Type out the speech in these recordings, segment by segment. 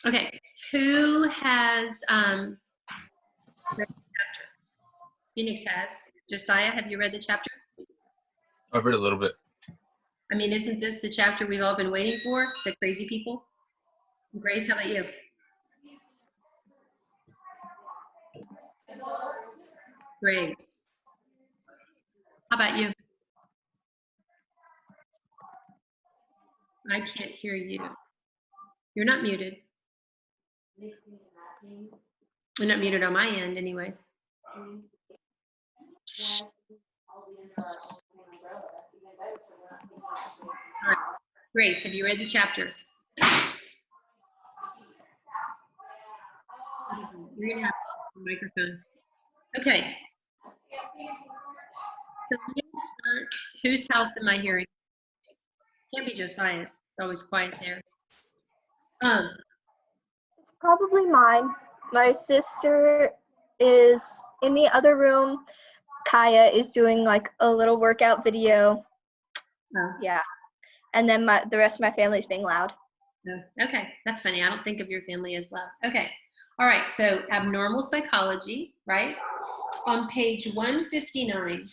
Okay, who has read the chapter? Phoenix has. Josiah, have you read the chapter? I've read a little bit. I mean, isn't this the chapter we've all been waiting for? The crazy people? Grace, how about you? Grace. How about you? I can't hear you. You're not muted. You're not muted on my end anyway. All right. Grace, have you read the chapter? You're gonna have a microphone. Okay. So start. Whose house am I hearing? Can't be Josiah's. It's always quiet there. It's probably mine. My sister is in the other room. Kaya is doing like a little workout video. Oh. Yeah. And then the rest of my family is being loud. Oh, okay, that's funny. I don't think of your family as loud. Okay. All right, so abnormal psychology, right? On page 159.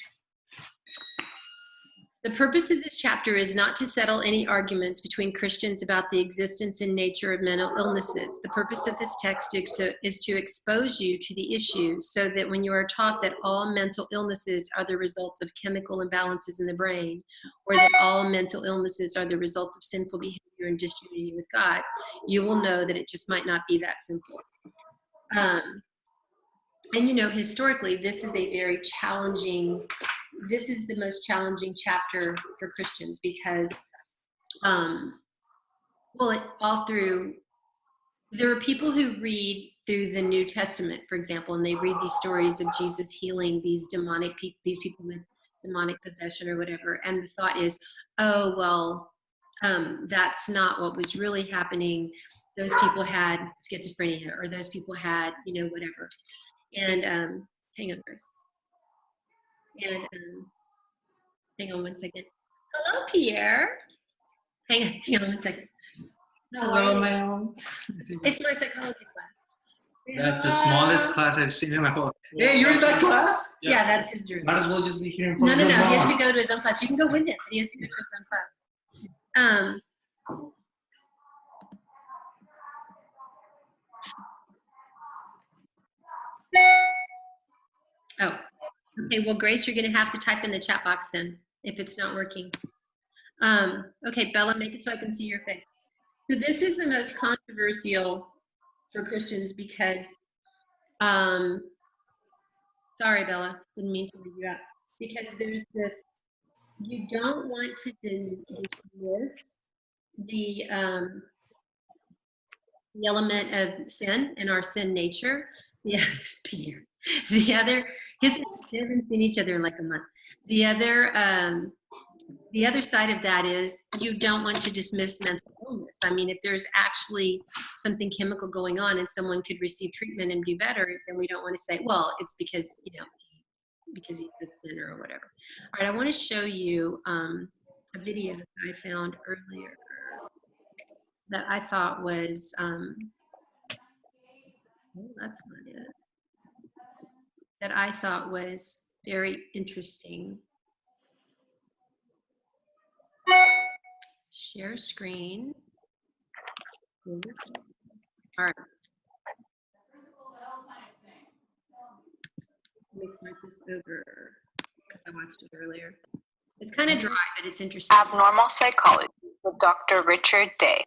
The purpose of this chapter is not to settle any arguments between Christians about the existence and nature of mental illnesses. The purpose of this text is to expose you to the issues so that when you are taught that all mental illnesses are the result of chemical imbalances in the brain, or that all mental illnesses are the result of sinful behavior and disunity with God, you will know that it just might not be that simple. And you know, historically, this is a very challenging, this is the most challenging chapter for Christians because, all through, there are people who read through the New Testament, for example, and they read these stories of Jesus healing these these people with demonic possession or whatever, and the thought is, oh, well, that's not what was really happening. Those people had schizophrenia, or those people had, you know, whatever. And hang on, Chris. And hang on 1 second. Hello, Pierre. Hang on 1 second. Hello, ma'am. It's my psychology class. That's the smallest class I've seen in my whole life. Hey, you're in that class? Yeah, that's his room. Might as well just be here in No. front of He your has to mom. go to his own class. You can go with him, but he has to go to his own class. Oh, okay. Well, Grace, you're going to have to type in the chat box then if it's not working. Okay, Bella, make it so I can see your face. So this is the most controversial for Christians because, sorry, Bella, didn't mean to leave you out. Because there's this, you don't want to dismiss the element of sin and our sin nature. Yeah, Peter. The other, we haven't seen each other in like a month. The other side of that is you don't want to dismiss mental illness. I mean, if there's actually something chemical going on and someone could receive treatment and do better, then we don't want to say, well, it's because, you know, because he's the sinner or whatever. All right, I want to show you a video that I found earlier that I thought was, that's not it, that I thought was very interesting. Share screen. All right. Let me start this over because I watched it earlier. It's kind of dry, but it's interesting. Abnormal Psychology with Dr. Richard Day.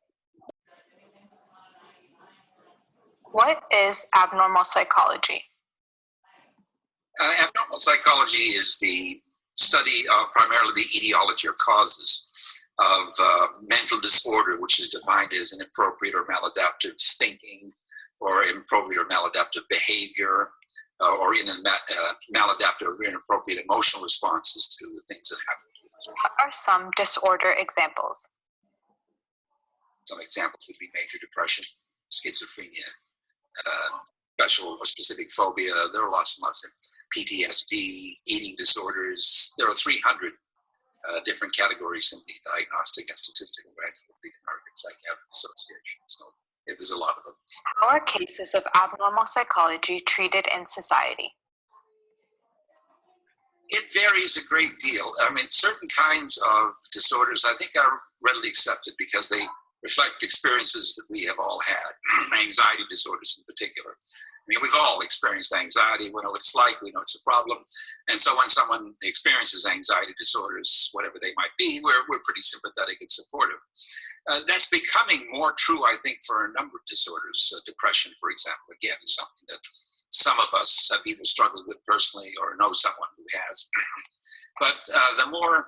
What is abnormal psychology? Abnormal psychology is the study of primarily the etiology or causes of mental disorder, which is defined as inappropriate or maladaptive thinking, or inappropriate or maladaptive behavior, or maladaptive or inappropriate emotional responses to the things that happen to us. What are some disorder examples? Some examples would be major depression, schizophrenia, special or specific phobia. There are lots and lots of PTSD, eating disorders. There are 300 different categories in the Diagnostic and Statistical Manual of the American Psychiatric Association. So There's a lot of them. How are cases of abnormal psychology treated in society? It varies a great deal. I mean, certain kinds of disorders I think are readily accepted because they reflect experiences that we have all had, anxiety disorders in particular. I mean, we've all experienced anxiety. We know what it's like. We know it's a problem. And so when someone experiences anxiety disorders, whatever they might be, we're pretty sympathetic and supportive. That's becoming more true, I think, for a number of disorders. Depression, for example, again, is something that some of us have either struggled with personally or know someone who has. But the more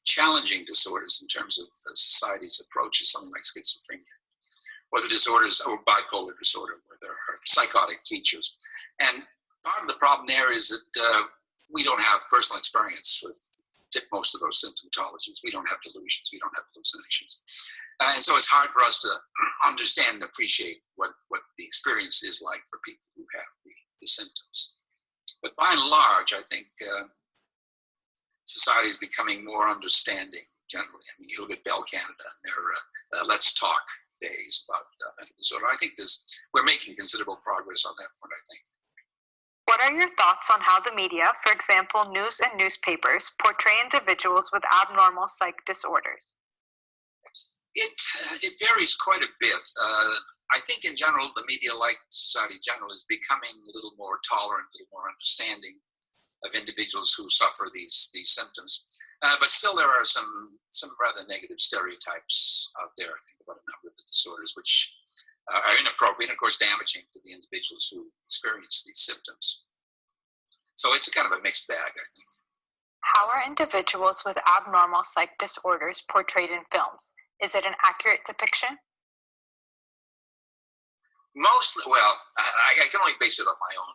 challenging disorders in terms of society's approach is something like schizophrenia, or the disorders, or bipolar disorder, where there are psychotic features. And part of the problem there is that we don't have personal experience with most of those symptomatologies. We don't have delusions, we don't have hallucinations. And so it's hard for us to understand and appreciate what the experience is like for people who have the symptoms. But by and large, I think society is becoming more understanding generally. I mean, you look at Bell Canada and their Let's Talk days about mental disorder. I think we're making considerable progress on that front, I think. What are your thoughts on how the media, for example, news and newspapers, portray individuals with abnormal psych disorders? It varies quite a bit. I think in general, the media, like society in general, is becoming a little more tolerant, a little more understanding of individuals who suffer these symptoms. But still there are some rather negative stereotypes out there, I think, about a number of the disorders, which are inappropriate and, of course, damaging to the individuals who experience these symptoms. So it's a kind of a mixed bag, I think. How are individuals with abnormal psych disorders portrayed in films? Is it an accurate depiction? Mostly, well, I can only base it on my own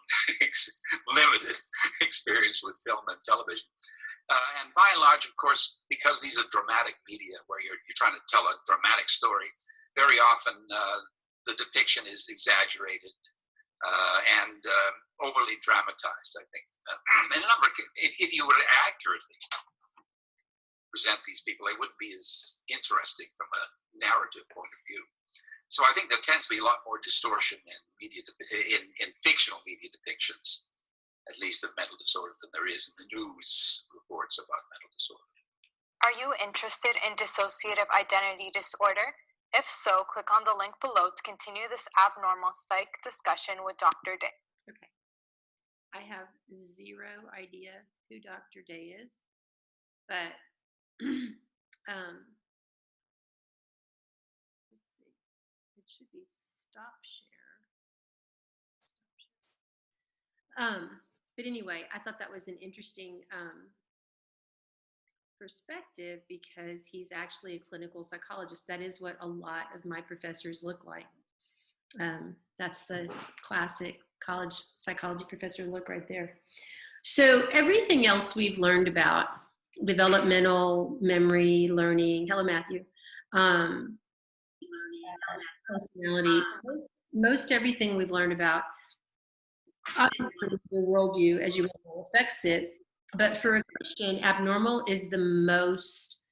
limited experience with film and television. And by and large, of course, because these are dramatic media where you're trying to tell a dramatic story, very often the depiction is exaggerated and overly dramatized, I think. In a number of cases, if you were to accurately present these people, they wouldn't be as interesting from a narrative point of view. So I think there tends to be a lot more distortion in fictional media depictions, at least of mental disorder, than there is in the news reports about mental disorder. Are you interested in dissociative identity disorder? If so, click on the link below to continue this abnormal psych discussion with Dr. Day. Okay. I have zero idea who Dr. Day is, but let's see. It should be stop share. But anyway, I thought that was an interesting perspective because he's actually a clinical psychologist. That is what a lot of my professors look like. That's the classic college psychology professor look right there. So everything else we've learned about, developmental memory, learning, hello Matthew, personality, most everything we've learned about, obviously the worldview, as you know, affects it. But for a Christian, abnormal is the most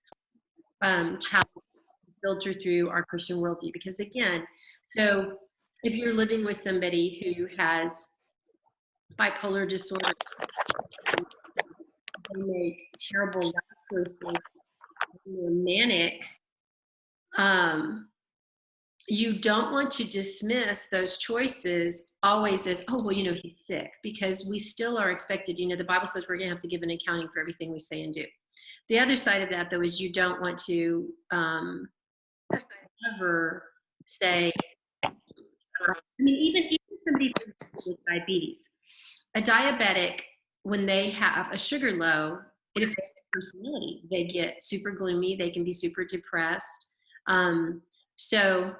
challenging to filter through our Christian worldview. Because again, so if you're living with somebody who has bipolar disorder, they make terrible life choices, they're manic, you don't want to dismiss those choices always as, oh, well, he's sick, because we still are expected, the Bible says we're going to have to give an accounting for everything we say and do. The other side of that, though, is you don't want to ever say, even somebody with diabetes, a diabetic, when they have a sugar low, it affects their personality. They get super gloomy. They can be super depressed. So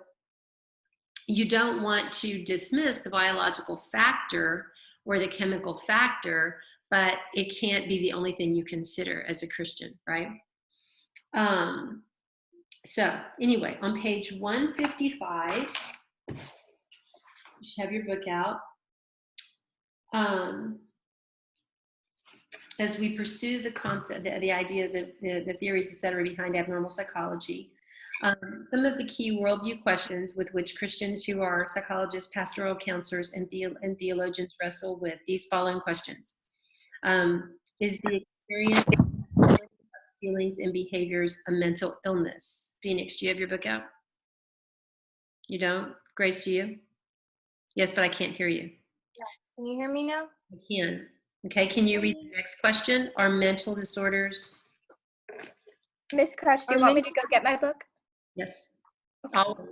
you don't want to dismiss the biological factor or the chemical factor, but it can't be the only thing you consider as a Christian, right? So anyway, on page 155, you should have your book out. As we pursue the concept, the ideas of the theories, et cetera, behind abnormal psychology, Some of the key worldview questions with which Christians who are psychologists, pastoral counselors, and theologians wrestle with these following questions. Is the experience of feelings and behaviors a mental illness? Phoenix, do you have your book out? You don't? Grace, do you? Yes, but I can't hear you. Can you hear me now? I can. Okay, can you read the next question? Are mental disorders? Miss Crush, do you want me to go get my book? Yes. Always.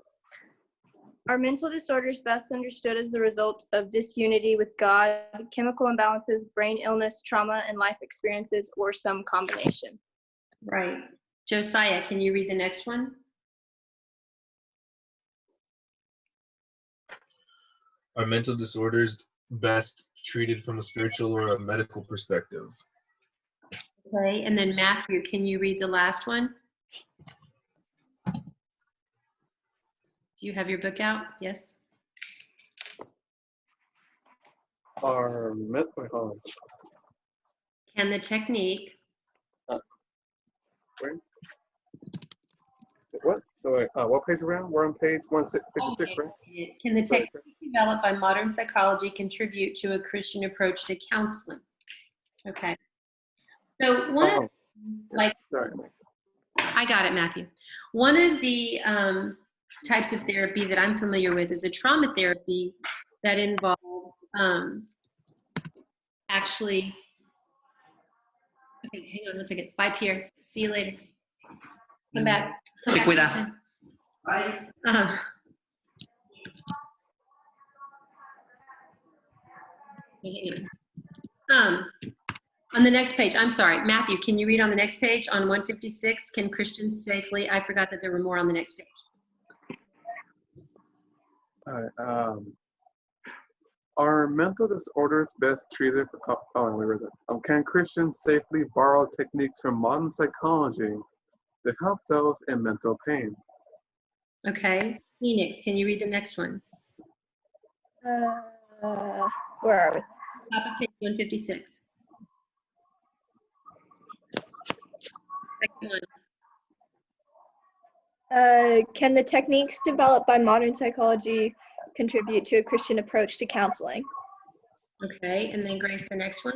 Are mental disorders best understood as the result of disunity with God, chemical imbalances, brain illness, trauma, and life experiences, or some combination? Right. Josiah, can you read the next one? Are mental disorders best treated from a spiritual or a medical perspective? Okay, and then Matthew, can you read the last one? Do you have your book out? Yes. Are mental, wait, hold on. Can the technique What? So wait, what page are we on? We're on page 156, right? Can the technique developed by modern psychology contribute to a Christian approach to counseling? Okay. So one of, like, Sorry. I got it, Matthew. One of the types of therapy that I'm familiar with is a trauma therapy that involves actually, okay, hang on one second. Bye, Pierre. See you later. Come back. Come Se back cuida. sometime. Bye. Anyway. On the next page, I'm sorry, Matthew, can you read on the next page on 156? Can Christians safely? I forgot that there were more on the next page. All right. Are mental disorders best treated? We read that. Can Christians safely borrow techniques from modern psychology to help those in mental pain? Okay, Phoenix, can you read the next one? Where are we? Top of page 156. Second one. Can the techniques developed by modern psychology contribute to a Christian approach to counseling? Okay, and then Grace, the next one.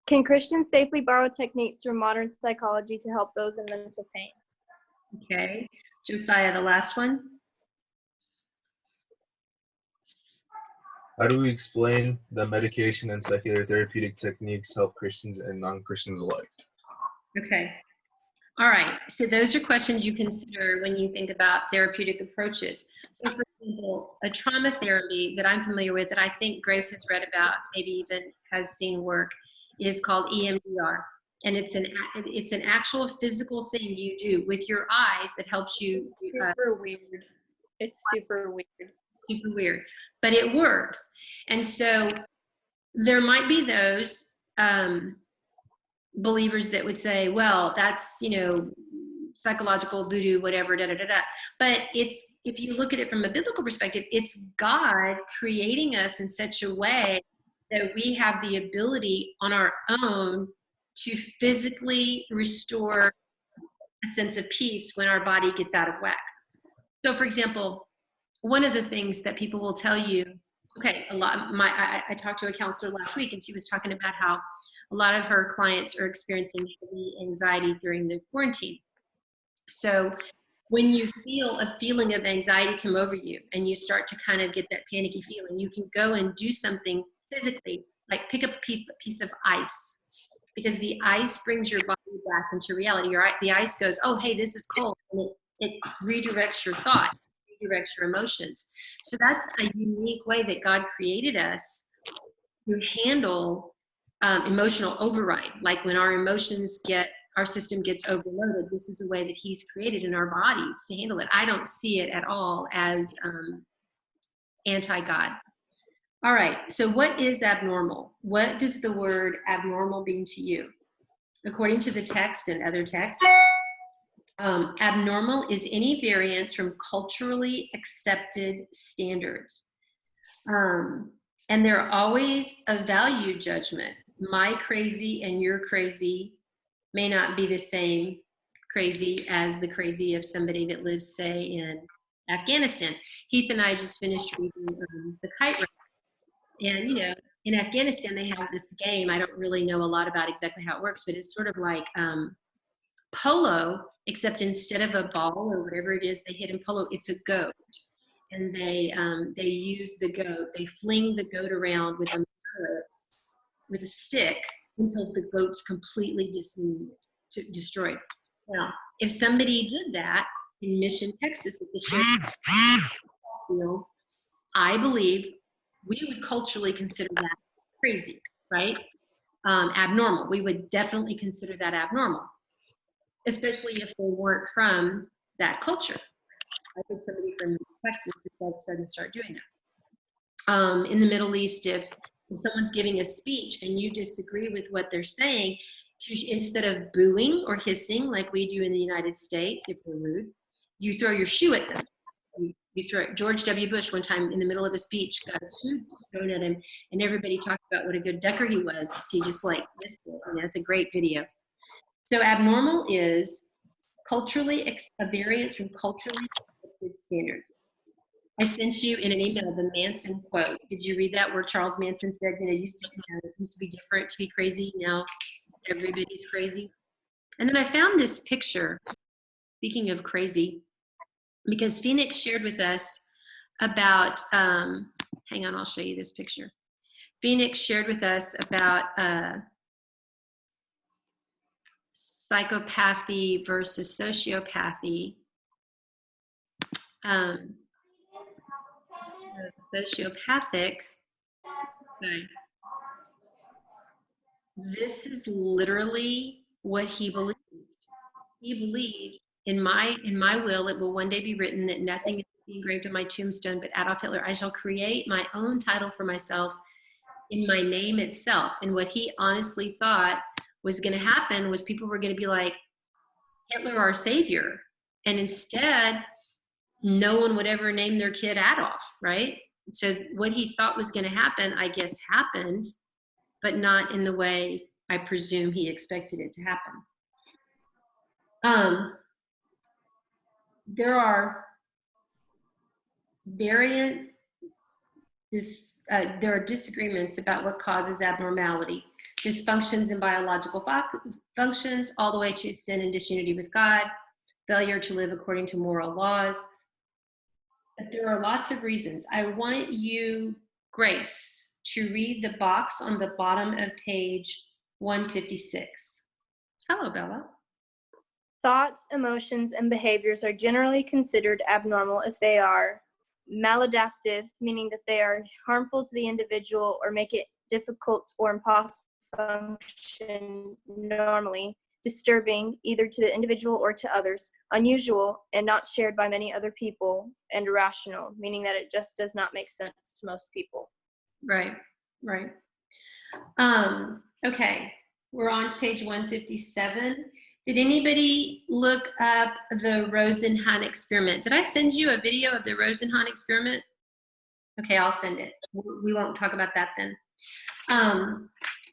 Can Christians safely borrow techniques from modern psychology to help those in mental pain? Okay, Josiah, the last one. How do we explain that medication and secular therapeutic techniques help Christians and non-Christians alike? Okay. All right. So those are questions you consider when you think about therapeutic approaches. So for example, a trauma therapy that I'm familiar with that I think Grace has read about, maybe even has seen work, is called EMDR. And it's an actual physical thing you do with your eyes that helps you. Super weird. It's super weird. Super weird, but it works. And so there might be those believers that would say, well, that's, psychological voodoo, whatever, da, da, da, da. But it's, if you look at it from a biblical perspective, it's God creating us in such a way that we have the ability on our own to physically restore a sense of peace when our body gets out of whack. So for example, one of the things that people will tell you, okay, I talked to a counselor last week and she was talking about how a lot of her clients are experiencing heavy anxiety during the quarantine. So when you feel a feeling of anxiety come over you and you start to kind of get that panicky feeling, you can go and do something physically, like pick up a piece of ice, because the ice brings your body back into reality. The ice goes, oh, hey, this is cold. And it redirects your thought, redirects your emotions. So that's a unique way that God created us to handle emotional override. Like when our system gets overloaded, this is a way that He's created in our bodies to handle it. I don't see it at all as anti-God. All right, so what is abnormal? What does the word abnormal mean to you? According to the text and other texts, abnormal is any variance from culturally accepted standards. And they're always a value judgment. My crazy and your crazy may not be the same crazy as the crazy of somebody that lives, say, in Afghanistan. Heath and I just finished reading The Kite Runner. And, you know, in Afghanistan, they have this game. I don't really know a lot about exactly how it works, but it's sort of like polo, except instead of a ball or whatever it is they hit in polo, it's a goat. And they use the goat. They fling the goat around with a stick until the goat's completely destroyed. Now, if somebody did that in Mission, Texas, at the Sheriff Field, I believe we would culturally consider that crazy, right? Abnormal. We would definitely consider that abnormal, especially if they weren't from that culture. I think somebody from Texas just all of a sudden start doing that. In the Middle East, if someone's giving a speech and you disagree with what they're saying, instead of booing or hissing like we do in the United States, if we're rude, you throw your shoe at them. You throw it. George W. Bush one time in the middle of a speech got a shoe thrown at him, and everybody talked about what a good ducker he was. He just like missed it. I mean, that's a great video. So abnormal is culturally a variance from culturally accepted standards. I sent you in an email the Manson quote. Did you read that, where Charles Manson said, you know, it used to be different to be crazy. Now everybody's crazy. And then I found this picture, speaking of crazy, because Phoenix shared with us about, hang on, I'll show you this picture. Phoenix shared with us about psychopathy versus sociopathy. Sociopathic, sorry. This is literally what he believed. He believed, in my will, it will one day be written that nothing is engraved on my tombstone but Adolf Hitler. I shall create my own title for myself in my name itself. And what he honestly thought was going to happen was people were going to be like, Hitler, our savior. And instead, no one would ever name their kid Adolf, right? So what he thought was going to happen, I guess, happened, but not in the way I presume he expected it to happen. There are there are disagreements about what causes abnormality. Dysfunctions in biological functions, all the way to sin and disunity with God, failure to live according to moral laws. But there are lots of reasons. I want you, Grace, to read the box on the bottom of page 156. Hello, Bella. Thoughts, emotions, and behaviors are generally considered abnormal if they are maladaptive, meaning that they are harmful to the individual or make it difficult or impossible to function normally, disturbing either to the individual or to others, unusual and not shared by many other people, and irrational, meaning that it just does not make sense to most people. Right. Okay, we're on to page 157. Did anybody look up the Rosenhan experiment? Did I send you a video of the Rosenhan experiment? Okay, I'll send it. We won't talk about that then.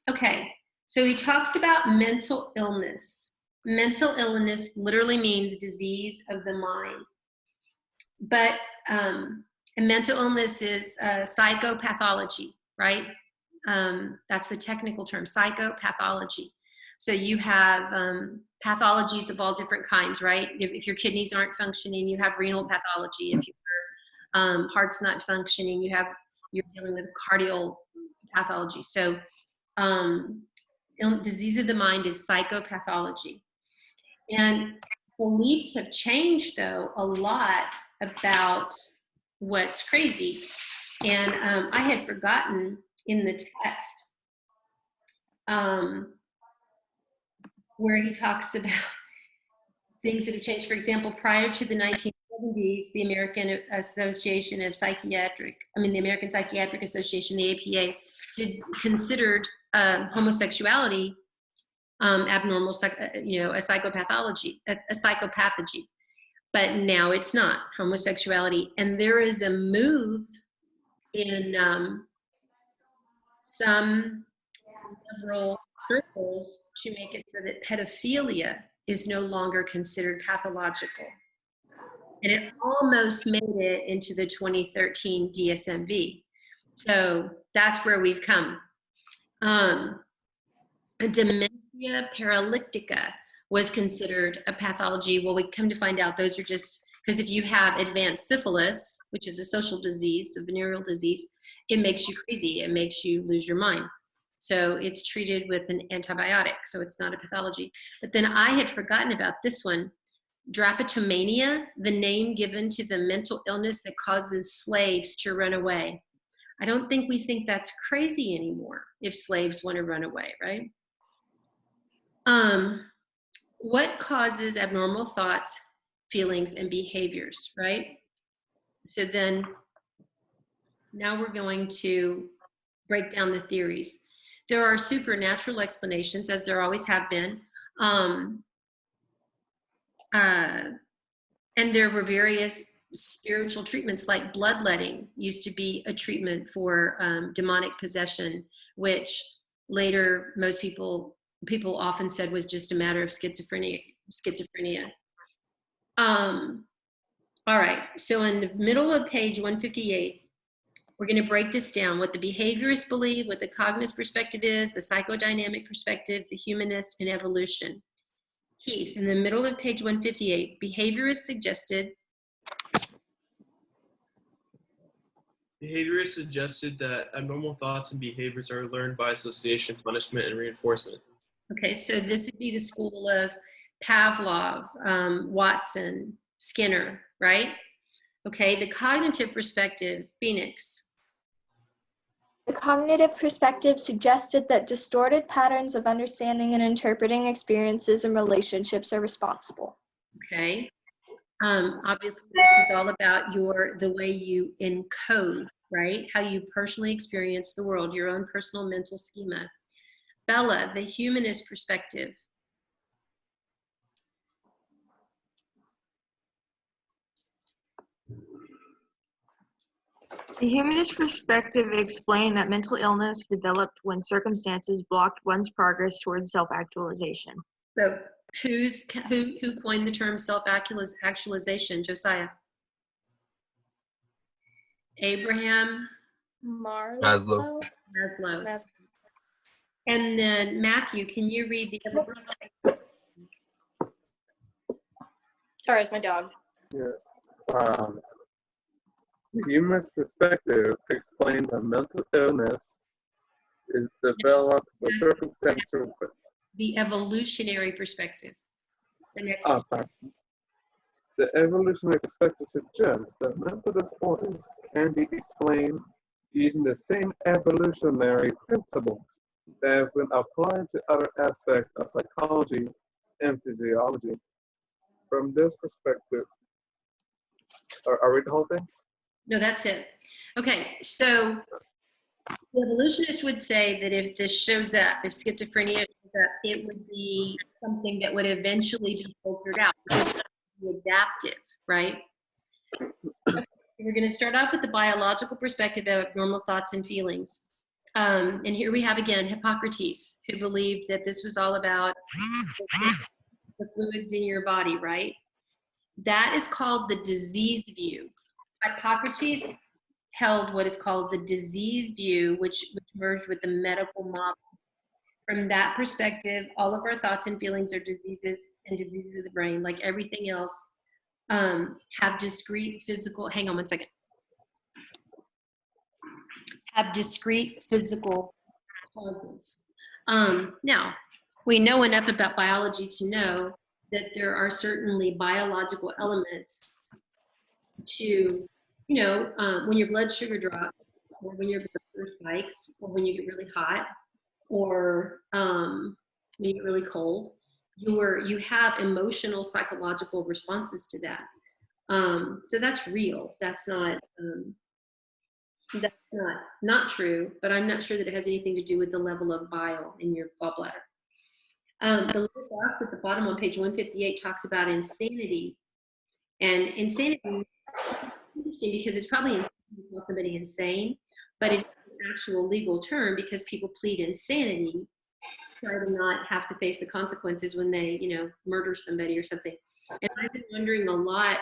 Okay, so he talks about mental illness. Mental illness literally means disease of the mind. But a mental illness is psychopathology, right? That's the technical term, psychopathology. So you have pathologies of all different kinds, right? If your kidneys aren't functioning, you have renal pathology. If your heart's not functioning, you're dealing with cardiac pathology. So disease of the mind is psychopathology. And beliefs have changed, though, a lot about what's crazy. And I had forgotten in the text where he talks about things that have changed. For example, prior to the 1970s, the American Psychiatric Association, the APA, considered homosexuality abnormal, a psychopathy. But now it's not homosexuality. And there is a move in some liberal circles to make it so that pedophilia is no longer considered pathological. And it almost made it into the 2013 DSMV. So that's where we've come. A dementia paralytica was considered a pathology. Well, we come to find out those are just, because if you have advanced syphilis, which is a social disease, a venereal disease, it makes you crazy. It makes you lose your mind. So it's treated with an antibiotic. So it's not a pathology. But then I had forgotten about this one. Drapetomania, the name given to the mental illness that causes slaves to run away. I don't think we think that's crazy anymore if slaves want to run away, right? What causes abnormal thoughts, feelings, and behaviors, right? So then now we're going to break down the theories. There are supernatural explanations, as there always have been. And there were various spiritual treatments, like bloodletting used to be a treatment for demonic possession, which later most people often said was just a matter of schizophrenia. All right, so in the middle of page 158, we're going to break this down, what the behaviorists believe, what the cognizant perspective is, the psychodynamic perspective, the humanist, and evolution. Keith, in the middle of page 158, behaviorists suggested that abnormal thoughts and behaviors are learned by association, punishment, and reinforcement. Okay, so this would be the school of Pavlov, Watson, Skinner, right? Okay, the cognitive perspective, Phoenix. The cognitive perspective suggested that distorted patterns of understanding and interpreting experiences and relationships are responsible. Okay. Obviously, this is all about the way you encode, right? How you personally experience the world, your own personal mental schema. Bella, the humanist perspective. The humanist perspective explained that mental illness developed when circumstances blocked one's progress towards self-actualization. So who coined the term self-actualization? Josiah? Abraham? Maslow. Maslow. And then Matthew, can you read the other? Sorry, it's my dog. Yeah. The humanist perspective explains that mental illness is developed with circumstances. The evolutionary perspective. The next Oh, sorry. The evolutionary perspective suggests that mental disorders can be explained using the same evolutionary principles that have been applied to other aspects of psychology and physiology. From this perspective, are we the whole thing? No, that's it. Okay, so the evolutionist would say that if this shows up, if schizophrenia shows up, it would be something that would eventually be filtered out because it would be adaptive, right? Okay, we're going to start off with the biological perspective of abnormal thoughts and feelings. And here we have again Hippocrates, who believed that this was all about the fluids in your body, right? That is called the disease view. Hippocrates held what is called the disease view, which merged with the medical model. From that perspective, all of our thoughts and feelings are diseases and diseases of the brain, like everything else, have discrete physical, hang on one second, have discrete physical causes. Now, we know enough about biology to know that there are certainly biological elements to, when your blood sugar drops, or when your blood sugar spikes, or when you get really hot, or when you get really cold, you have emotional, psychological responses to that. So that's real. That's not true, but I'm not sure that it has anything to do with the level of bile in your gallbladder. The little box at the bottom on page 158 talks about insanity. And insanity is interesting because it's probably insane to call somebody insane, but it's an actual legal term because people plead insanity try to not have to face the consequences when they, murder somebody or something. And I've been wondering a lot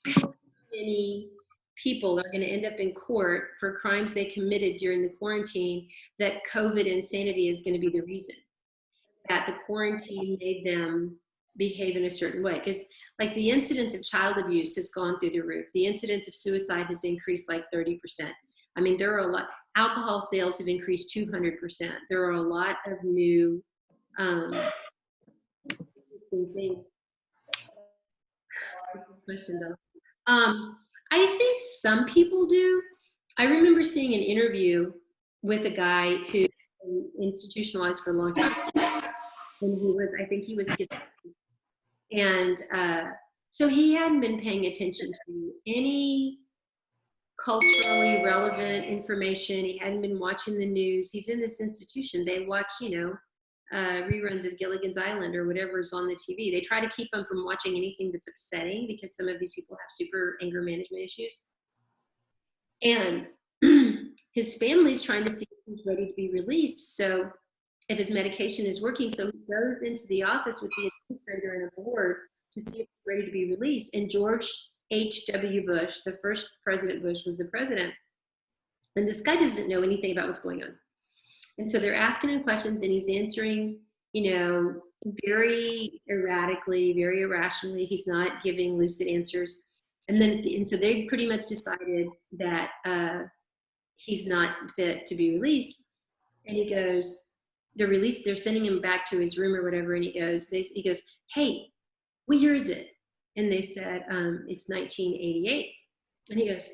how many people are going to end up in court for crimes they committed during the quarantine, that COVID insanity is going to be the reason, that the quarantine made them behave in a certain way. Because like the incidence of child abuse has gone through the roof. The incidence of suicide has increased like 30%. I mean, there are a lot, alcohol sales have increased 200%. There are a lot of new things. Question though. I think some people do. I remember seeing an interview with a guy who was institutionalized for a long time. And I think he was schizophrenic. And so he hadn't been paying attention to any culturally relevant information. He hadn't been watching the news. He's in this institution. They watch, reruns of Gilligan's Island or whatever's on the TV. They try to keep him from watching anything that's upsetting because some of these people have super anger management issues. And his family's trying to see if he's ready to be released. So if his medication is working, so he goes into the office with the administrator and a board to see if he's ready to be released. And George H.W. Bush, the first President Bush, was the president. And this guy doesn't know anything about what's going on. And so they're asking him questions and he's answering, very erratically, very irrationally. He's not giving lucid answers. And so they pretty much decided that he's not fit to be released. And he goes, they're sending him back to his room or whatever. And he goes, hey, what year is it? And they said, it's 1988. And he goes,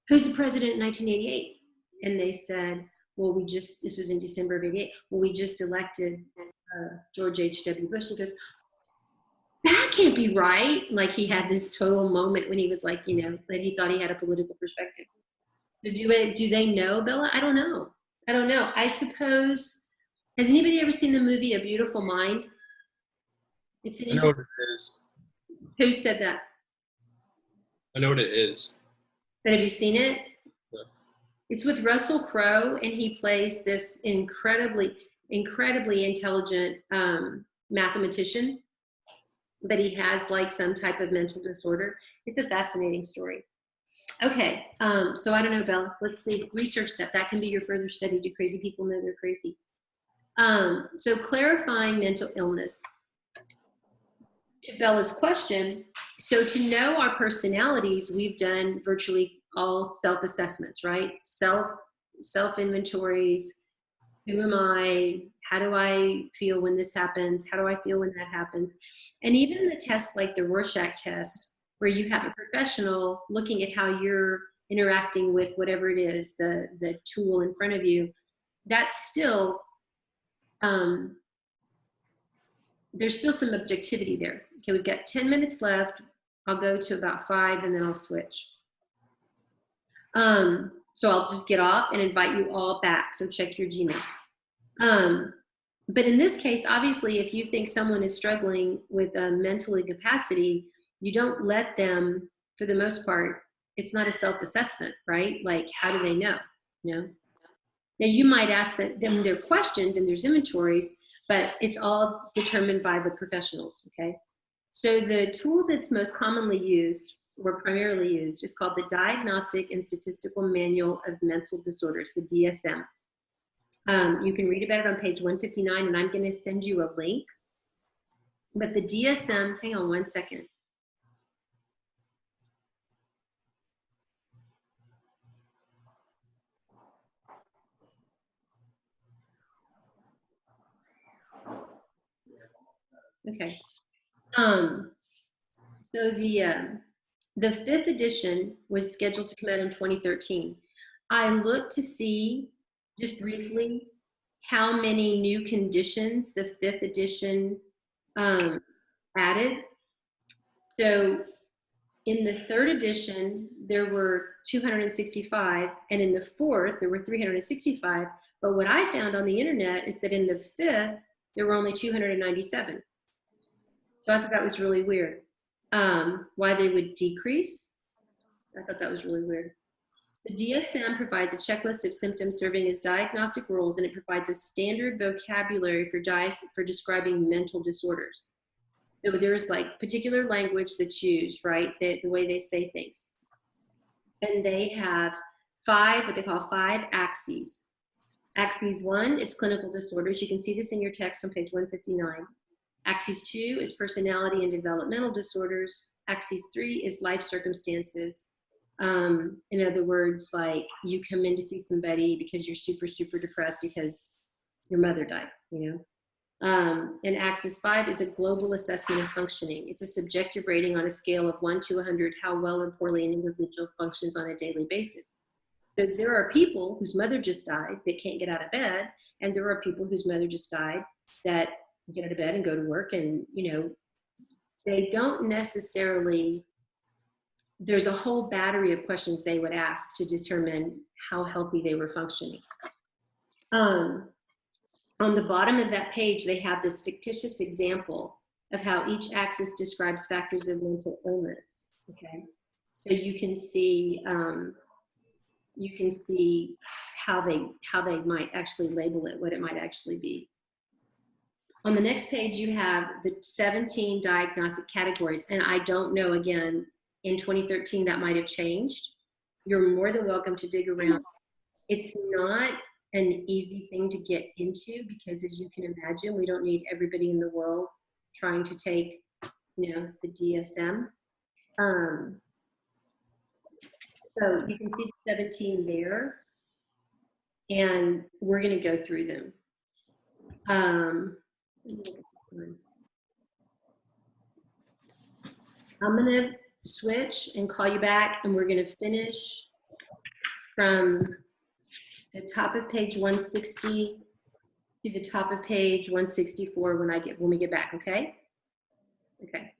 who's the president in 1988? And they said, well, this was in December of 88. Well, we just elected George H.W. Bush. He goes, that can't be right. Like he had this total moment when he was like, that he thought he had a political perspective. So do they know, Bella? I don't know. I suppose, has anybody ever seen the movie A Beautiful Mind? It's an I know what it is. Who said that? I know what it is. But have you seen it? Yeah. It's with Russell Crowe, and he plays this incredibly intelligent mathematician, but he has like some type of mental disorder. It's a fascinating story. Okay, so I don't know, Bella. Let's see. Research that. That can be your further study. Do crazy people know they're crazy? So clarifying mental illness. To Bella's question, so to know our personalities, we've done virtually all self-assessments, right? Self-inventories. Who am I? How do I feel when this happens? How do I feel when that happens? And even the tests like the Rorschach test, where you have a professional looking at how you're interacting with whatever it is, the tool in front of you, that's still, there's still some objectivity there. Okay, we've got 10 minutes left. I'll go to about 5 and then I'll switch. So I'll just get off and invite you all back. So check your Gmail. But in this case, obviously, if you think someone is struggling with a mental incapacity, you don't let them, for the most part, it's not a self-assessment, right? Like, how do they know? Now you might ask them their questions and there's inventories, but it's all determined by the professionals, okay? So the tool that's most commonly used, or primarily used, is called the Diagnostic and Statistical Manual of Mental Disorders, the DSM. You can read about it on page 159, and I'm going to send you a link. But the DSM, hang on one second. Okay. So the 5th edition was scheduled to come out in 2013. I looked to see, just briefly, how many new conditions the 5th edition added. So in the 3rd edition, there were 265, and in the 4th, there were 365. But what I found on the internet is that in the 5th, there were only 297. So I thought that was really weird. Why they would decrease, I thought that was really weird. The DSM provides a checklist of symptoms serving as diagnostic rules, and it provides a standard vocabulary for describing mental disorders. So there's like particular language that's used, right? The way they say things. And they have what they call 5 axes. Axis 1 is clinical disorders. You can see this in your text on page 159. Axis 2 is personality and developmental disorders. Axis 3 is life circumstances. In other words, like you come in to see somebody because you're super, super depressed because your mother died, you know. And Axis 5 is a global assessment of functioning. It's a subjective rating on a scale of 1 to 100, how well or poorly an individual functions on a daily basis. So there are people whose mother just died that can't get out of bed, and there are people whose mother just died that get out of bed and go to work, and, you know, they don't necessarily, there's a whole battery of questions they would ask to determine how healthy they were functioning. On the bottom of that page, they have this fictitious example of how each axis describes factors of mental illness, okay? So you can see how they might actually label it, what it might actually be. On the next page, you have the 17 diagnostic categories, and I don't know, again, in 2013 that might have changed. You're more than welcome to dig around. It's not an easy thing to get into because, as you can imagine, we don't need everybody in the world trying to take, you know, the DSM. So you can see the 17 there, and we're going to go through them. I'm going to switch and call you back, and we're going to finish from the top of page 160 to the top of page 164 when we get back, okay? Okay.